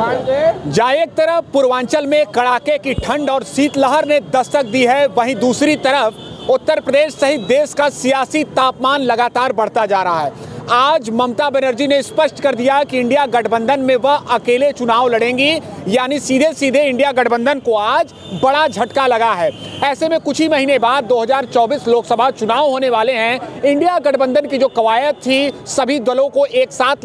जहाँ एक तरफ पूर्वांचल में कड़ाके की ठंड और शीतलहर ने दस्तक दी है, वहीं दूसरी तरफ उत्तर प्रदेश सहित देश का सियासी तापमान लगातार बढ़ता जा रहा है। आज ममता बनर्जी ने स्पष्ट कर दिया कि इंडिया गठबंधन में वह अकेले चुनाव लड़ेंगी, यानी सीधे सीधे इंडिया गठबंधन को आज बड़ा झटका लगा है। ऐसे में कुछ ही महीने बाद 2024 लोकसभा चुनाव होने वाले हैं। इंडिया गठबंधन की जो कवायद थी, सभी दलों को एक साथ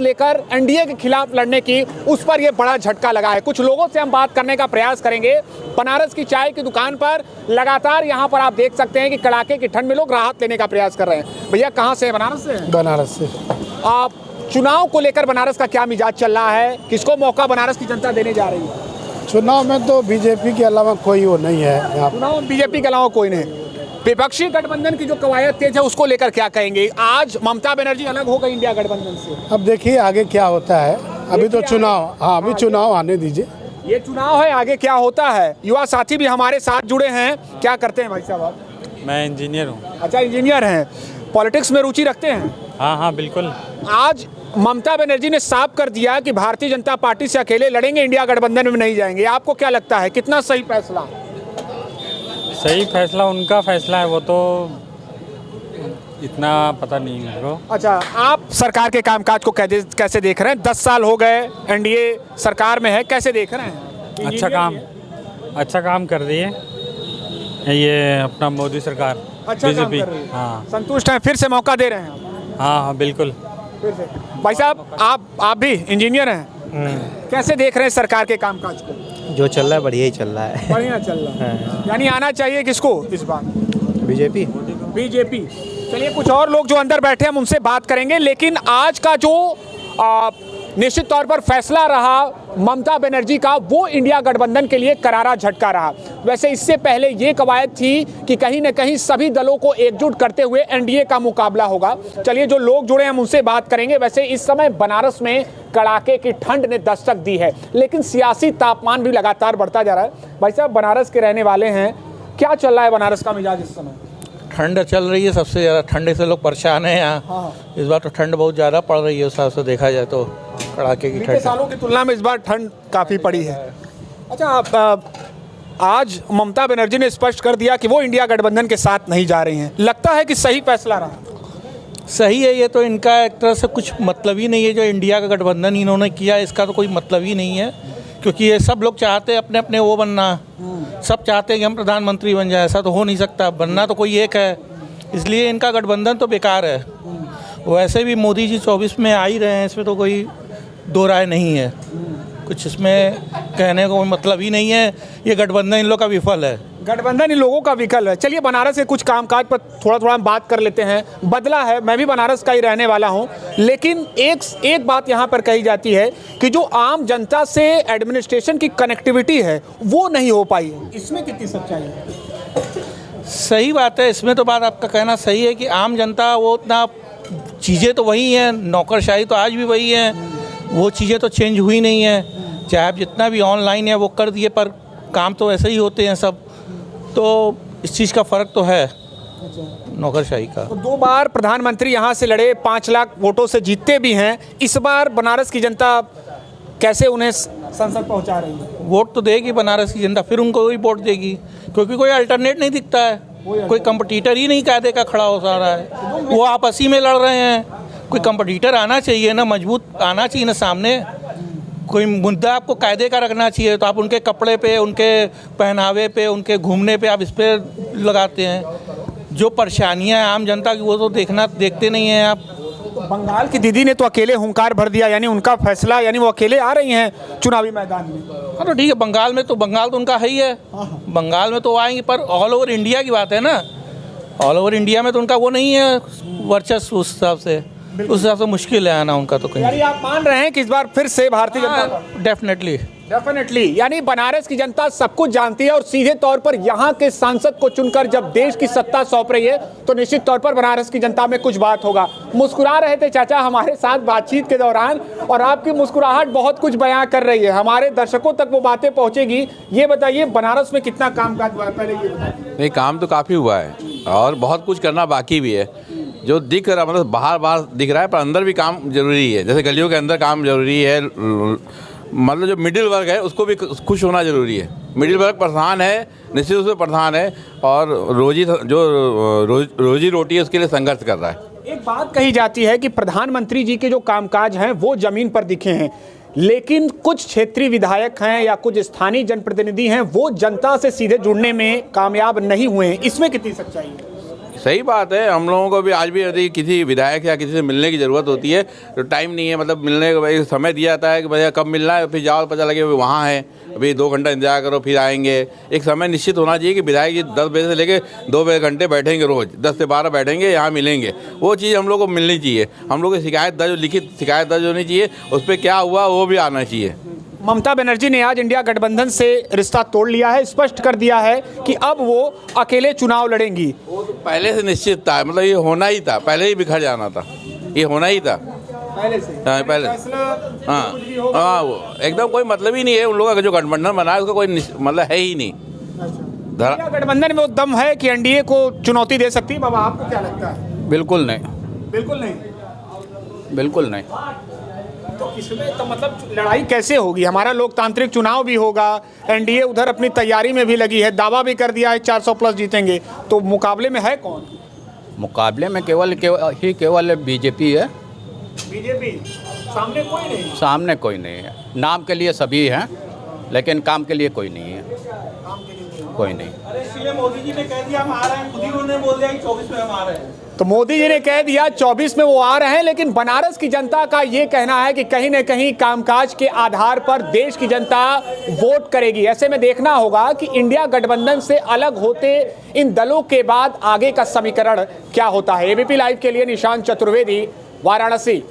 लेकर एनडीए के खिलाफ लड़ने की, उस पर यह बड़ा झटका लगा है। कुछ लोगों से हम बात करने का प्रयास करेंगे। बनारस की चाय की दुकान पर लगातार यहाँ पर आप देख सकते हैं कि कड़ाके की ठंड में लोग राहत लेने का प्रयास कर रहे हैं। भैया कहाँ से है? बनारस से? बनारस से। आप चुनाव को लेकर बनारस का क्या मिजाज चल रहा है? किसको मौका बनारस की जनता देने जा रही है? चुनाव में तो बीजेपी के अलावा कोई वो नहीं है यहाँ। चुनाव में बीजेपी के अलावा कोई नहीं। विपक्षी गठबंधन की जो कवायद तेज है, उसको लेकर क्या कहेंगे? आज ममता बनर्जी अलग हो गई इंडिया गठबंधन से। अब देखिए आगे क्या होता है। अभी तो चुनाव, हाँ अभी चुनाव आने दीजिए। ये चुनाव है, आगे क्या होता है। युवा साथी भी हमारे साथ जुड़े हैं। क्या करते हैं भाई साहब आप? मैं इंजीनियर हूँ। अच्छा, इंजीनियर हैं। पॉलिटिक्स में रुचि रखते हैं? हाँ हाँ बिल्कुल। आज ममता बनर्जी ने साफ कर दिया कि भारतीय जनता पार्टी से अकेले लड़ेंगे, इंडिया गठबंधन में नहीं जाएंगे। आपको क्या लगता है, कितना सही फैसला? सही फैसला उनका फैसला है, वो तो इतना पता नहीं है मेरे को। अच्छा, आप सरकार के कामकाज को कैसे देख रहे हैं? 10 साल हो गए एनडीए सरकार में है, कैसे देख रहे हैं? अच्छा काम कर रही है ये अपना मोदी सरकार। अच्छा बीजेपी। काम कर रही है। हाँ संतुष्ट हैं? फिर से मौका दे रहे हैं आप? हाँ बिल्कुल। फिर से भाई साहब, आप भी इंजीनियर हैं, कैसे देख रहे हैं सरकार के कामकाज को? जो चल रहा है बढ़िया ही चल रहा है। बढ़िया चल रहा है। यानी आना चाहिए किसको इस बार? बीजेपी। चलिए, कुछ और लोग जो अंदर बैठे हैं हम उनसे बात करेंगे। लेकिन आज का जो निश्चित तौर पर फैसला रहा ममता बनर्जी का, वो इंडिया गठबंधन के लिए करारा झटका रहा। वैसे इससे पहले ये कवायद थी कि कहीं न कहीं सभी दलों को एकजुट करते हुए एनडीए का मुकाबला होगा। चलिए, जो लोग जुड़े हैं हम उनसे बात करेंगे। वैसे इस समय बनारस में कड़ाके की ठंड ने दस्तक दी है, लेकिन सियासी तापमान भी लगातार बढ़ता जा रहा है। भाई साहब, बनारस के रहने वाले हैं, क्या चल रहा है बनारस का मिजाज इस समय? ठंड चल रही है, सबसे ज़्यादा ठंड से लोग परेशान हैं यहाँ। हाँ। इस बार तो ठंड बहुत ज़्यादा पड़ रही है, उस हिसाब से देखा जाए तो कड़ाके की बीते ठंड। सालों की तुलना में इस बार ठंड काफ़ी पड़ी है। अच्छा, आज ममता बनर्जी ने स्पष्ट कर दिया कि वो इंडिया गठबंधन के साथ नहीं जा रही हैं। लगता है कि सही फैसला रहा? सही है, ये तो इनका एक तरह से कुछ मतलब ही नहीं है। जो इंडिया का गठबंधन इन्होंने किया, इसका तो कोई मतलब ही नहीं है, क्योंकि ये सब लोग चाहते हैं अपने अपने वो बनना। सब चाहते हैं कि हम प्रधानमंत्री बन जाए, ऐसा तो हो नहीं सकता। बनना तो कोई एक है, इसलिए इनका गठबंधन तो बेकार है। वैसे भी मोदी जी 24 में आ ही रहे हैं, इसमें तो कोई दो राय नहीं है। कुछ इसमें कहने को मतलब ही नहीं है। ये गठबंधन इन लोग का विफल है। गठबंधन इन लोगों का विकल्प है। चलिए, बनारस के कुछ कामकाज पर थोड़ा हम बात कर लेते हैं। बदला है, मैं भी बनारस का ही रहने वाला हूं, लेकिन एक बात यहां पर कही जाती है कि जो आम जनता से एडमिनिस्ट्रेशन की कनेक्टिविटी है वो नहीं हो पाई है। इसमें कितनी सच्चाई है? सही बात है, इसमें तो बात आपका कहना सही है कि आम जनता वो उतना चीज़ें तो वही हैं, नौकरशाही तो आज भी वही है, वो चीज़ें तो चेंज हुई नहीं है। चाहे आप जितना भी ऑनलाइन है वो कर दिए, पर काम तो ऐसे ही होते हैं सब। तो इस चीज़ का फ़र्क तो है नौकरशाही का। तो 2 बार प्रधानमंत्री यहाँ से लड़े, 5 लाख वोटों से जीतते भी हैं। इस बार बनारस की जनता कैसे उन्हें संसद पहुँचा रही है? वोट तो देगी बनारस की जनता, फिर उनको ही वोट देगी, क्योंकि कोई अल्टरनेट नहीं दिखता है। कोई कंपटीटर ही नहीं कायदे का खड़ा हो सा रहा है। वो आपस ही में लड़ रहे हैं। कोई कंपटीटर आना चाहिए ना, मजबूत आना चाहिए ना सामने। कोई मुद्दा आपको कायदे का रखना चाहिए, तो आप उनके कपड़े पे, उनके पहनावे पे, उनके घूमने पे आप इस पर लगाते हैं। जो परेशानियां हैं आम जनता की, वो तो देखते नहीं हैं आप। तो बंगाल की दीदी ने तो अकेले हुंकार भर दिया, यानी उनका फैसला, यानी वो अकेले आ रही हैं चुनावी मैदान में। हाँ तो ठीक है, बंगाल तो उनका है ही है। बंगाल में तो आएंगे, पर ऑल ओवर इंडिया की बात है ना। ऑल ओवर इंडिया में तो उनका वो नहीं है वर्चस्व, उस हिसाब से मुश्किल है आना उनका तो कहीं। यानी आप मान रहे हैं कि इस बार फिर से भारतीय जनता? डेफिनेटली। यानी बनारस की जनता सब कुछ जानती है, और सीधे तौर पर यहाँ के सांसद को चुनकर जब देश की सत्ता सौंप रही है, तो निश्चित तौर पर बनारस की जनता में कुछ बात होगा। मुस्कुरा रहे थे चाचा हमारे साथ बातचीत के दौरान, और आपकी मुस्कुराहट बहुत कुछ बयां कर रही है। हमारे दर्शकों तक वो बातें पहुंचेगी। ये बताइए, बनारस में कितना कामकाज हुआ है, पहले ये बताइए। नहीं, काम तो काफ़ी हुआ है और बहुत कुछ करना बाकी भी है। जो दिख रहा मतलब बाहर दिख रहा है, पर अंदर भी काम जरूरी है। जैसे गलियों के अंदर काम जरूरी है, मतलब जो मिडिल वर्ग है उसको भी खुश होना जरूरी है। मिडिल वर्ग परेशान है, निश्चित रूप से परेशान है, और रोजी रोटी है उसके लिए संघर्ष कर रहा है। एक बात कही जाती है कि प्रधानमंत्री जी के जो कामकाज हैं वो जमीन पर दिखे हैं, लेकिन कुछ क्षेत्रीय विधायक हैं या कुछ स्थानीय जनप्रतिनिधि हैं वो जनता से सीधे जुड़ने में कामयाब नहीं हुए हैं। इसमें कितनी सच्चाई है? सही बात है। हम लोगों को भी आज भी यदि किसी विधायक या किसी से मिलने की ज़रूरत होती है तो टाइम नहीं है, मतलब मिलने का भाई समय दिया जाता है कि भैया कब मिलना है, फिर जाओ पता लगे वहाँ है, अभी 2 घंटा इंतजार करो फिर आएंगे। एक समय निश्चित होना चाहिए कि विधायक जी 10 बजे से लेके 2 बजे घंटे बैठेंगे, रोज़ 10 से 12 बैठेंगे, यहाँ मिलेंगे। वो चीज़ हम लोग को मिलनी चाहिए। हम लोग की शिकायत दर्ज, लिखित शिकायत दर्ज होनी चाहिए, उस पर क्या हुआ वो भी आना चाहिए। ममता बनर्जी ने आज इंडिया गठबंधन से रिश्ता तोड़ लिया है, स्पष्ट कर दिया है कि अब वो अकेले चुनाव लड़ेंगी। वो तो पहले से निश्चित था, मतलब ये होना ही था, पहले ही बिखर जाना था, ये होना ही था पहले से। हाँ पहले। हाँ वो एकदम कोई मतलब ही नहीं है। उन लोगों का जो गठबंधन बना है उसका कोई मतलब है ही नहीं। इंडिया गठबंधन में वो दम है कि एनडीए को चुनौती दे सकती है? बाबा आपको क्या लगता है? बिल्कुल नहीं, बिल्कुल नहीं। बिल्कुल नहीं। तो इसमें तो मतलब लड़ाई कैसे होगी? हमारा लोकतांत्रिक चुनाव भी होगा, एनडीए उधर अपनी तैयारी में भी लगी है, दावा भी कर दिया है 400 प्लस जीतेंगे, तो मुकाबले में है कौन? मुकाबले में केवल बीजेपी है। बीजेपी सामने कोई नहीं? सामने कोई नहीं है। नाम के लिए सभी हैं, लेकिन काम के लिए कोई नहीं है। कोई नहीं। अरे सीएम मोदी जी ने कह दिया हम आ रहे हैं, खुद ही उन्होंने बोल दिया कि 24 में हम आ रहे हैं। तो मोदी जी ने कह दिया 24 में वो आ रहे हैं, लेकिन बनारस की जनता का ये कहना है कि कहीं न कहीं कामकाज के आधार पर देश की जनता वोट करेगी। ऐसे में देखना होगा कि इंडिया गठबंधन से अलग होते इन दलों के बाद आगे का समीकरण क्या होता है। एबीपी लाइव के लिए निशांत चतुर्वेदी, वाराणसी।